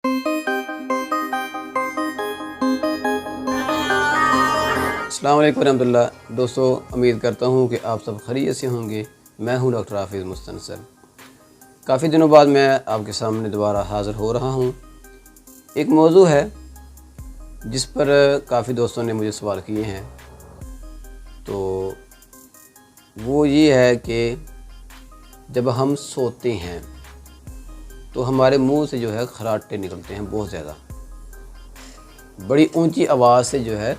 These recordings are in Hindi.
अस्सलाम वालेकुम रहमतुल्लाह। दोस्तों, उम्मीद करता हूँ कि आप सब खैरियत से होंगे। मैं हूँ डॉक्टर हाफिज़ मुस्तनसर। काफ़ी दिनों बाद मैं आपके सामने दोबारा हाज़िर हो रहा हूँ। एक मौजू है जिस पर काफ़ी दोस्तों ने मुझे सवाल किए हैं, तो वो ये है कि जब हम सोते हैं तो हमारे मुंह से जो है खराटे निकलते हैं बहुत ज़्यादा। बड़ी ऊंची आवाज़ से जो है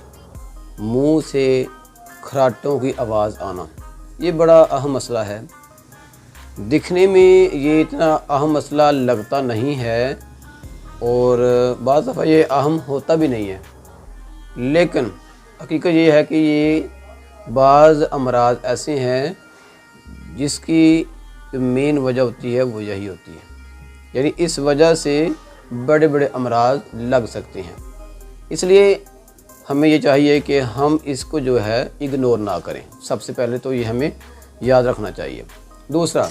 मुंह से खराटों की आवाज़ आना, ये बड़ा अहम मसला है। दिखने में ये इतना अहम मसला लगता नहीं है और बाज़ दफ़ा ये अहम होता भी नहीं है, लेकिन हकीकत ये है कि ये बाज़ अमराज ऐसे हैं जिसकी जो मेन वजह होती है वो यही होती है, यानी इस वजह से बड़े बड़े अमराज लग सकते हैं। इसलिए हमें ये चाहिए कि हम इसको जो है इग्नोर ना करें। सबसे पहले तो ये हमें याद रखना चाहिए। दूसरा,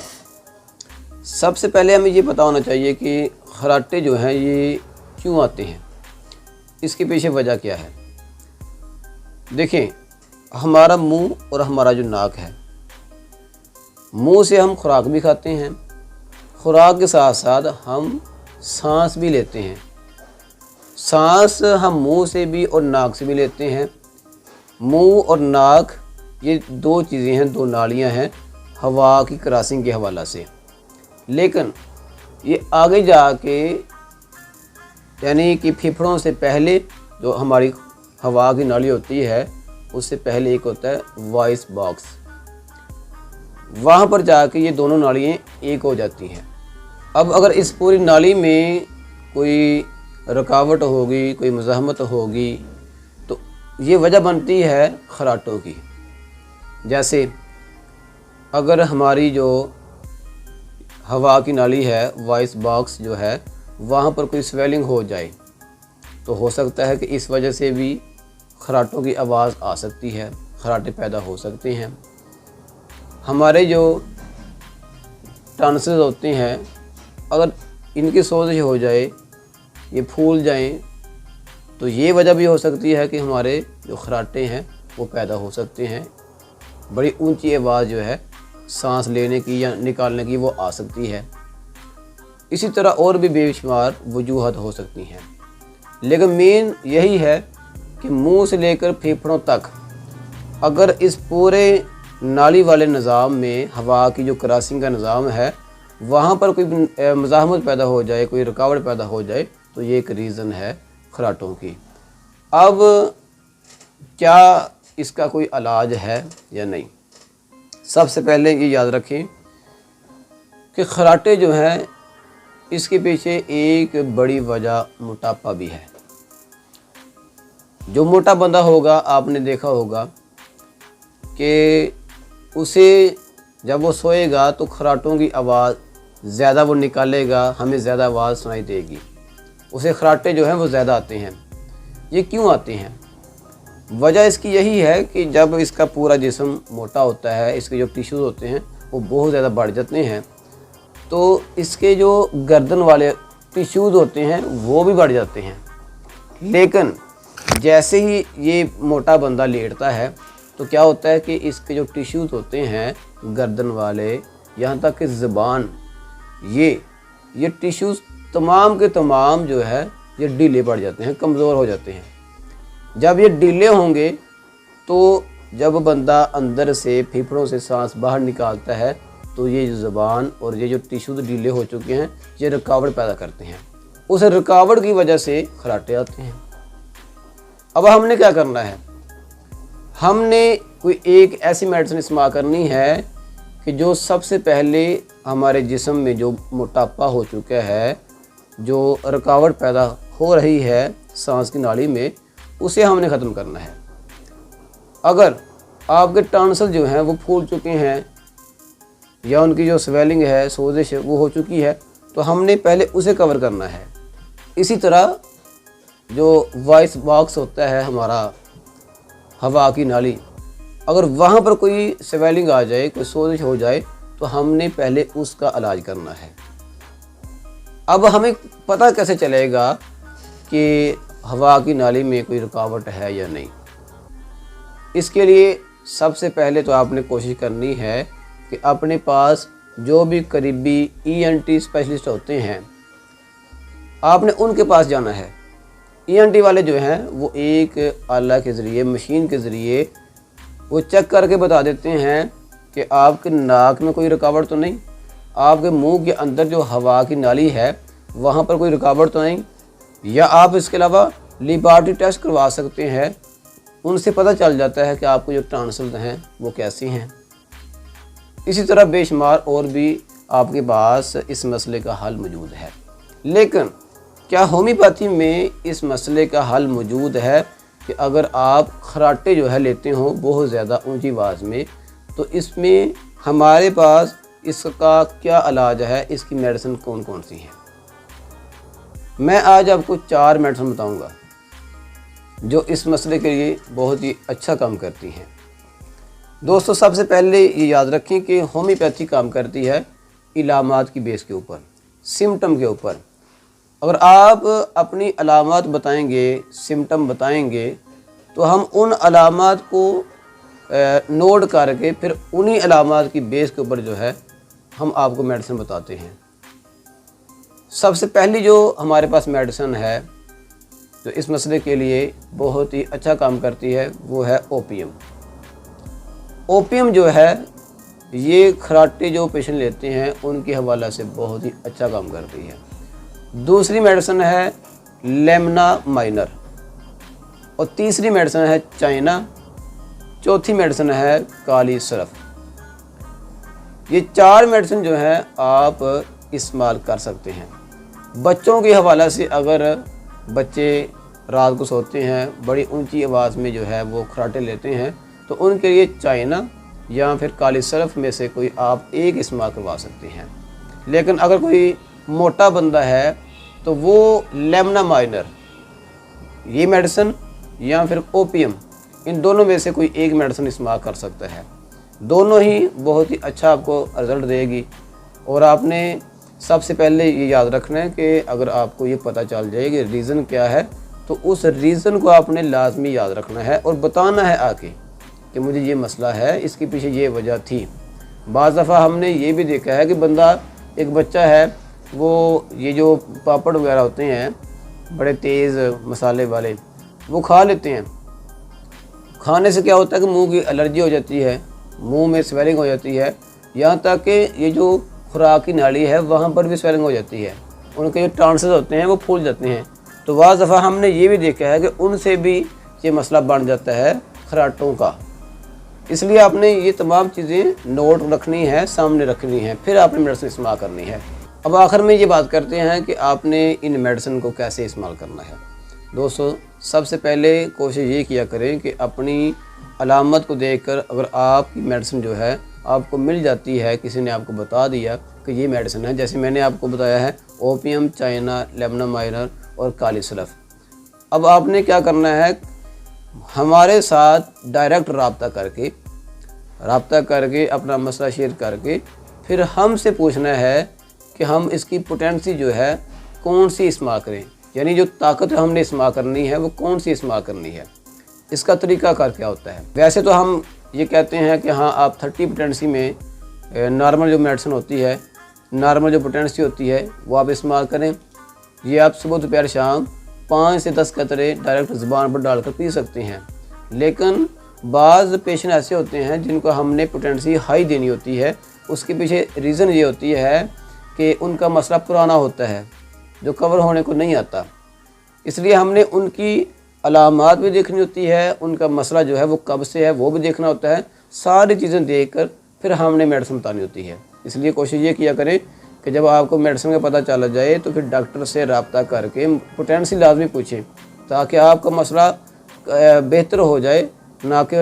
सबसे पहले हमें ये पता होना चाहिए कि खराटे जो हैं ये क्यों आते हैं, इसके पीछे वजह क्या है। देखें, हमारा मुंह और हमारा जो नाक है, मुंह से हम खुराक भी खाते हैं, खुराक के साथ साथ हम सांस भी लेते हैं। सांस हम मुंह से भी और नाक से भी लेते हैं। मुंह और नाक ये दो चीज़ें हैं, दो नालियां हैं हवा की क्रॉसिंग के हवाला से। लेकिन ये आगे जाके यानी कि फेफड़ों से पहले जो हमारी हवा की नाली होती है उससे पहले एक होता है वॉइस बॉक्स, वहाँ पर जाके ये दोनों नालियाँ एक हो जाती हैं। अब अगर इस पूरी नाली में कोई रुकावट होगी, कोई मुज़ाहमत होगी, तो ये वजह बनती है खराटों की। जैसे अगर हमारी जो हवा की नाली है, वॉइस बॉक्स जो है, वहाँ पर कोई स्वेलिंग हो जाए तो हो सकता है कि इस वजह से भी खराटों की आवाज़ आ सकती है, खराटे पैदा हो सकते हैं। हमारे जो टॉन्सिल्स होते हैं, अगर इनकी सोजिश हो जाए, ये फूल जाएं, तो ये वजह भी हो सकती है कि हमारे जो खराटे हैं वो पैदा हो सकते हैं। बड़ी ऊंची आवाज़ जो है सांस लेने की या निकालने की वो आ सकती है। इसी तरह और भी बेशुमार वजूहत हो सकती हैं, लेकिन मेन यही है कि मुंह से लेकर फेफड़ों तक अगर इस पूरे नाली वाले निज़ाम में हवा की जो क्रॉसिंग का निज़ाम है वहाँ पर कोई मुज़ाहमत पैदा हो जाए, कोई रुकावट पैदा हो जाए, तो ये एक रीज़न है खराटों की। अब क्या इसका कोई इलाज है या नहीं? सबसे पहले ये याद रखें कि खराटे जो हैं इसके पीछे एक बड़ी वजह मोटापा भी है। जो मोटा बंदा होगा, आपने देखा होगा कि उसे जब वो सोएगा तो खराटों की आवाज़ ज़्यादा वो निकालेगा, हमें ज़्यादा आवाज़ सुनाई देगी, उसे खराटे जो हैं वो ज़्यादा आते हैं। ये क्यों आते हैं? वजह इसकी यही है कि जब इसका पूरा जिस्म मोटा होता है, इसके जो टिश्यूज़ होते हैं वो बहुत ज़्यादा बढ़ जाते हैं, तो इसके जो गर्दन वाले टिश्यूज़ होते हैं वो भी बढ़ जाते हैं। लेकिन जैसे ही ये मोटा बंदा लेटता है तो क्या होता है कि इसके जो टिश्यूज़ होते हैं गर्दन वाले, यहाँ तक कि ज़ुबान, ये टिश्यूज़ तमाम के तमाम जो है ये ढीले पड़ जाते हैं, कमज़ोर हो जाते हैं। जब ये ढीले होंगे तो जब बंदा अंदर से फेफड़ों से सांस बाहर निकालता है तो ये जो ज़ुबान और ये जो टिश्यूज़ ढीले हो चुके हैं ये रुकावट पैदा करते हैं। उस रुकावट की वजह से खराटे आते हैं। अब हमने क्या करना है? हमने कोई एक ऐसी मेडिसिन इस्तेमाल करनी है कि जो सबसे पहले हमारे जिस्म में जो मोटापा हो चुका है, जो रुकावट पैदा हो रही है सांस की नाली में, उसे हमने ख़त्म करना है। अगर आपके टॉन्सिल जो हैं वो फूल चुके हैं या उनकी जो स्वेलिंग है, सोजिश है, वो हो चुकी है, तो हमने पहले उसे कवर करना है। इसी तरह जो वॉइस बॉक्स होता है हमारा, हवा की नाली, अगर वहाँ पर कोई स्वेलिंग आ जाए, कोई सोजिश हो जाए, तो हमने पहले उसका इलाज करना है। अब हमें पता कैसे चलेगा कि हवा की नाली में कोई रुकावट है या नहीं? इसके लिए सबसे पहले तो आपने कोशिश करनी है कि अपने पास जो भी करीबी ENT स्पेशलिस्ट होते हैं, आपने उनके पास जाना है। ENT वाले जो हैं वो एक आला के ज़रिए, मशीन के ज़रिए वो चेक करके बता देते हैं कि आपके नाक में कोई रुकावट तो नहीं, आपके मुंह के अंदर जो हवा की नाली है वहाँ पर कोई रुकावट तो नहीं, या आप इसके अलावा लेबॉरेटरी टेस्ट करवा सकते हैं। उनसे पता चल जाता है कि आपको जो टॉन्सिल्स हैं वो कैसी हैं। इसी तरह बेशुमार और भी आपके पास इस मसले का हल मौजूद है। लेकिन क्या होम्योपैथी में इस मसले का हल मौजूद है कि अगर आप खराटे जो है लेते हो बहुत ज़्यादा ऊंची आवाज़ में, तो इसमें हमारे पास इसका क्या इलाज है, इसकी मेडिसिन कौन कौन सी हैं? मैं आज आपको 4 मेडिसिन बताऊंगा जो इस मसले के लिए बहुत ही अच्छा काम करती हैं। दोस्तों, सबसे पहले ये याद रखें कि होम्योपैथी काम करती है इलामात की बेस के ऊपर, सिम्टम के ऊपर। अगर आप अपनी अलामात बताएंगे, सिम्टम बताएंगे, तो हम उन अलामात को नोट करके फिर उन्हीं अलामात की बेस के ऊपर जो है हम आपको मेडिसिन बताते हैं। सबसे पहली जो हमारे पास मेडिसिन है जो इस मसले के लिए बहुत ही अच्छा काम करती है वो है ओपियम। ओपियम जो है ये खराटे जो पेशेंट लेते हैं उनके हवाला से बहुत ही अच्छा काम करती है। दूसरी मेडिसिन है लेमना माइनर, और तीसरी मेडिसिन है चाइना, चौथी मेडिसिन है काली सरफ। ये 4 मेडिसिन जो है आप इस्तेमाल कर सकते हैं। बच्चों के हवाला से अगर बच्चे रात को सोते हैं, बड़ी ऊंची आवाज़ में जो है वो खराटे लेते हैं, तो उनके लिए चाइना या फिर काली सरफ में से कोई आप एक इस्तेमाल करवा सकते हैं। लेकिन अगर कोई मोटा बंदा है तो वो लेमना माइनर ये मेडिसिन या फिर ओपियम, इन दोनों में से कोई एक मेडिसिन इस्तेमाल कर सकता है। दोनों ही बहुत ही अच्छा आपको रिज़ल्ट देगी। और आपने सबसे पहले ये याद रखना है कि अगर आपको ये पता चल जाए कि रीज़न क्या है, तो उस रीज़न को आपने लाजमी याद रखना है और बताना है आके कि मुझे ये मसला है, इसके पीछे ये वजह थी। बाज़ दफ़ा हमने ये भी देखा है कि बंदा, एक बच्चा है, वो ये जो पापड़ वगैरह होते हैं बड़े तेज़ मसाले वाले, वो खा लेते हैं। खाने से क्या होता है कि मुंह की एलर्जी हो जाती है, मुंह में स्वेलिंग हो जाती है, यहाँ तक कि ये जो खुराक की नाली है वहाँ पर भी स्वेलिंग हो जाती है, उनके जो टॉन्सिल्स होते हैं वो फूल जाते हैं। तो बाज़ दफ़ा हमने ये भी देखा है कि उनसे भी ये मसला बन जाता है खराटों का। इसलिए आपने ये तमाम चीज़ें नोट रखनी है, सामने रखनी है, फिर आपने मेडिसिन इस्तेमाल करनी है। अब आखिर में ये बात करते हैं कि आपने इन मेडिसिन को कैसे इस्तेमाल करना है। दोस्तों, सबसे पहले कोशिश ये किया करें कि अपनी अलामत को देखकर अगर आपकी मेडिसिन जो है आपको मिल जाती है, किसी ने आपको बता दिया कि ये मेडिसिन है, जैसे मैंने आपको बताया है ओपियम, चाइना, लेमना माइनर और काली सरफ, अब आपने क्या करना है, हमारे साथ डायरेक्ट रब्ता करके अपना मसला शेयर करके फिर हमसे पूछना है कि हम इसकी पोटेंसी जो है कौन सी इस्तेमाल करें, यानी जो ताकत हमने इस्तेमाल करनी है वो कौन सी इस्तेमाल करनी है, इसका तरीका कार क्या होता है। वैसे तो हम ये कहते हैं कि हाँ, आप 30 पोटेंसी में नॉर्मल जो मेडिसिन होती है, नॉर्मल जो पोटेंसी होती है वो आप इस्तेमाल करें। ये आप सुबह दोपहर शाम 5 से 10 कतरे डायरेक्ट ज़ुबान पर डालकर पी सकते हैं। लेकिन बाज़ पेशेंट ऐसे होते हैं जिनको हमने पोटेंसी हाई देनी होती है, उसके पीछे रीज़न ये होती है कि उनका मसला पुराना होता है जो कवर होने को नहीं आता। इसलिए हमने उनकी अलामात भी देखनी होती है, उनका मसला जो है वो कब से है वो भी देखना होता है। सारी चीज़ें देखकर फिर हमने मेडिसिन बतानी होती है। इसलिए कोशिश ये किया करें कि जब आपको मेडिसिन का पता चला जाए तो फिर डॉक्टर से रब्ता करके पोटेंसी लाजमी पूछें, ताकि आपका मसला बेहतर हो जाए, ना कि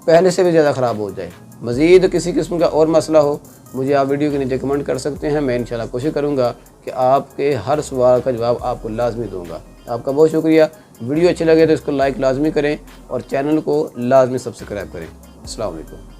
पहले से भी ज़्यादा ख़राब हो जाए। मज़ीद किसी किस्म का और मसला हो, मुझे आप वीडियो के नीचे कमेंट कर सकते हैं। मैं इंशाल्लाह कोशिश करूँगा कि आपके हर सवाल का जवाब आपको लाजमी दूँगा। आपका बहुत शुक्रिया। वीडियो अच्छी लगे तो इसको लाइक लाजमी करें और चैनल को लाजमी सब्सक्राइब करें। अस्सलाम वालेकुम।